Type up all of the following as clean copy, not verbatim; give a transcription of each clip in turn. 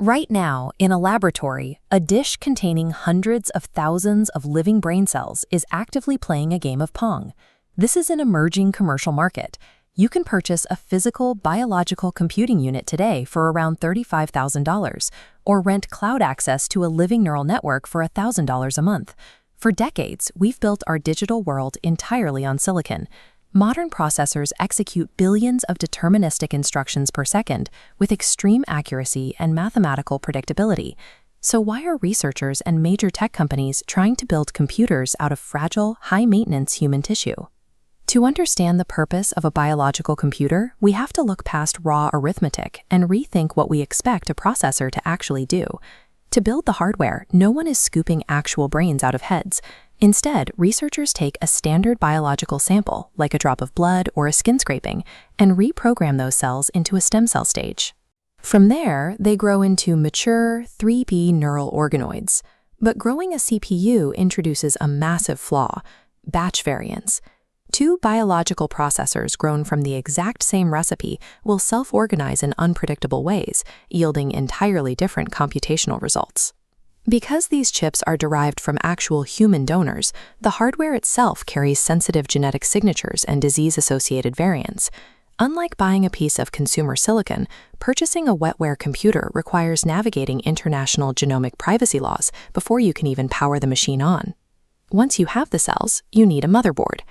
Right now, in a laboratory, a dish containing hundreds of thousands of living brain cells is actively playing a game of Pong. This is an emerging commercial market. You can purchase a physical biological computing unit today for around $35,000, or rent cloud access to a living neural network for $1,000 a month. For decades, we've built our digital world entirely on silicon. Modern processors execute billions of deterministic instructions per second with extreme accuracy and mathematical predictability. So why are researchers and major tech companies trying to build computers out of fragile, high-maintenance human tissue? To understand the purpose of a biological computer, we have to look past raw arithmetic and rethink what we expect a processor to actually do. To build the hardware, no one is scooping actual brains out of heads. Instead, researchers take a standard biological sample, like a drop of blood or a skin scraping, and reprogram those cells into a stem cell stage. From there, they grow into mature 3D neural organoids. But growing a CPU introduces a massive flaw: batch variance. Two biological processors grown from the exact same recipe will self-organize in unpredictable ways, yielding entirely different computational results. Because these chips are derived from actual human donors, the hardware itself carries sensitive genetic signatures and disease-associated variants. Unlike buying a piece of consumer silicon, purchasing a wetware computer requires navigating international genomic privacy laws before you can even power the machine on. Once you have the cells, you need a motherboard.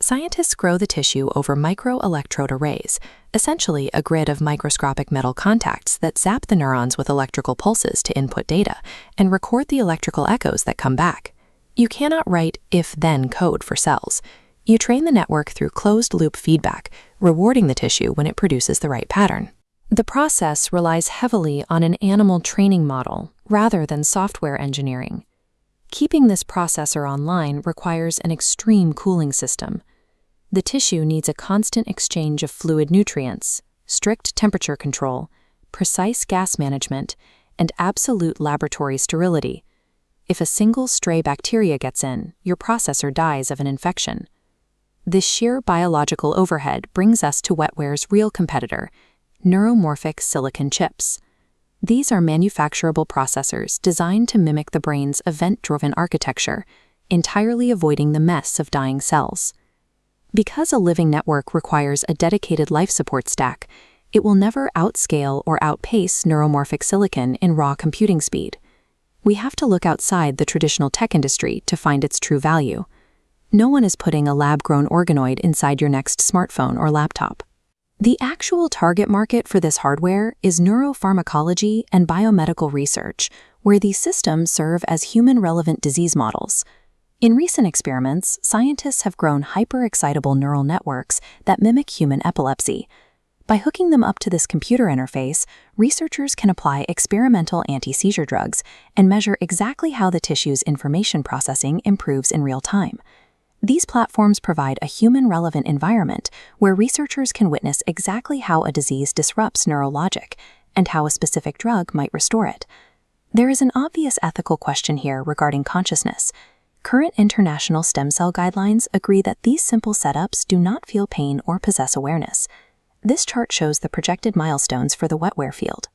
Scientists grow the tissue over microelectrode arrays, essentially a grid of microscopic metal contacts that zap the neurons with electrical pulses to input data and record the electrical echoes that come back. You cannot write if-then code for cells. You train the network through closed-loop feedback, rewarding the tissue when it produces the right pattern. The process relies heavily on an animal training model rather than software engineering. Keeping this processor online requires an extreme cooling system. The tissue needs a constant exchange of fluid nutrients, strict temperature control, precise gas management, and absolute laboratory sterility. If a single stray bacteria gets in, your processor dies of an infection. This sheer biological overhead brings us to wetware's real competitor, neuromorphic silicon chips. These are manufacturable processors designed to mimic the brain's event-driven architecture, entirely avoiding the mess of dying cells. Because a living network requires a dedicated life support stack, it will never outscale or outpace neuromorphic silicon in raw computing speed. We have to look outside the traditional tech industry to find its true value. No one is putting a lab-grown organoid inside your next smartphone or laptop. The actual target market for this hardware is neuropharmacology and biomedical research, where these systems serve as human-relevant disease models. In recent experiments, scientists have grown hyper-excitable neural networks that mimic human epilepsy. By hooking them up to this computer interface, researchers can apply experimental anti-seizure drugs and measure exactly how the tissue's information processing improves in real time. These platforms provide a human-relevant environment where researchers can witness exactly how a disease disrupts neurologic and how a specific drug might restore it. There is an obvious ethical question here regarding consciousness. Current international stem cell guidelines agree that these simple setups do not feel pain or possess awareness. This chart shows the projected milestones for the wetware field.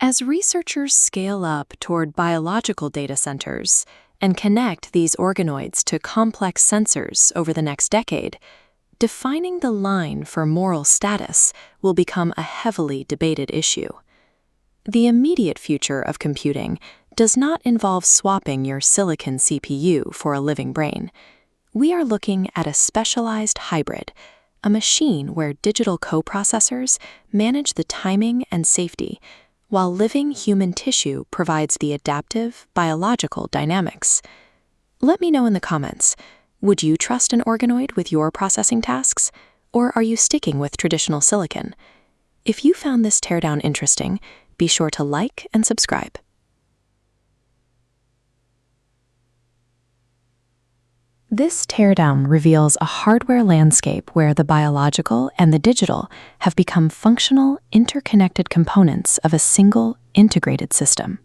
As researchers scale up toward biological data centers and connect these organoids to complex sensors over the next decade, defining the line for moral status will become a heavily debated issue. The immediate future of computing does not involve swapping your silicon CPU for a living brain. We are looking at a specialized hybrid, a machine where digital coprocessors manage the timing and safety, while living human tissue provides the adaptive, biological dynamics. Let me know in the comments, would you trust an organoid with your processing tasks, or are you sticking with traditional silicon? If you found this teardown interesting, be sure to like and subscribe. This teardown reveals a hardware landscape where the biological and the digital have become functional, interconnected components of a single, integrated system.